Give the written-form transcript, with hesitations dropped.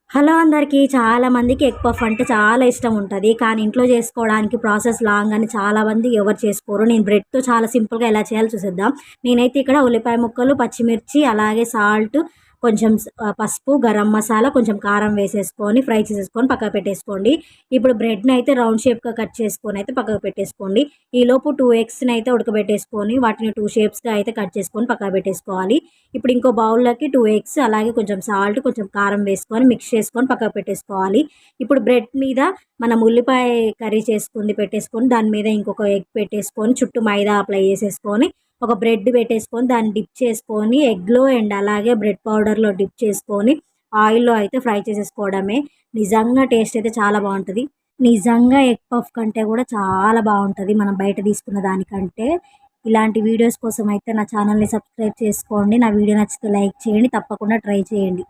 Hello అందరికీ. చాలా మందికి ఎగ్ పఫ్ అంటే చాలా ఇష్టం ఉంటది. కానీ ఇంట్లో చేసుకోవడానికి ప్రాసెస్ లాంగ్ అని చాలామంది ఎవరు చేసుకోరు. నేను బ్రెడ్‌తో చాలా సింపుల్‌గా ఎలా చేయాలో చూసేద్దాం. నేనైతే ఇక్కడ ఉల్లిపాయ ముక్కలు, పచ్చిమిర్చి, అలాగే సాల్ట్, కొంచెం పసుపు, గరం మసాలా, కొంచెం కారం వేసేసుకొని ఫ్రై చేసేసుకొని పక్కకు పెట్టేసుకోండి. ఇప్పుడు బ్రెడ్‌నైతే రౌండ్ షేప్‌గా కట్ చేసుకొని అయితే పక్కకు పెట్టేసుకోండి. ఈలోపు 2 ఎగ్స్‌ని అయితే ఉడకబెట్టేసుకొని వాటిని 2 షేప్స్‌గా అయితే కట్ చేసుకొని పక్కకు పెట్టేసుకోవాలి. ఇప్పుడు ఇంకో బౌల్‌లోకి 2 ఎగ్స్, అలాగే కొంచెం సాల్ట్, కొంచెం కారం వేసుకొని మిక్స్ చేసుకొని పక్కకు పెట్టేసుకోవాలి. ఇప్పుడు బ్రెడ్ మీద మనం ఉల్లిపాయ కర్రీ చేసుకుంది పెట్టేసుకొని దాని మీద ఇంకొక ఎగ్ పెట్టేసుకొని చుట్టూ మైదా అప్లై చేసేసుకొని ఒక బ్రెడ్ పెట్టేసుకొని దాన్ని డిప్ చేసుకొని ఎగ్‌లో అండ్ అలాగే బ్రెడ్ పౌడర్‌లో డిప్ చేసుకొని ఆయిల్‌లో అయితే ఫ్రై చేసేసుకోవడమే. నిజంగా టేస్ట్ అయితే చాలా బావుంటది. నిజంగా ఎగ్ పఫ్ కంటే కూడా చాలా బావుంటది మనం బయట తీసుకున్న దానికంటే. ఇలాంటి వీడియోస్ కోసం అయితే నా ఛానల్‌ని సబ్స్క్రైబ్ చేసుకోండి. నా వీడియో నచ్చితే లైక్ చేయండి. తప్పకుండా ట్రై చేయండి.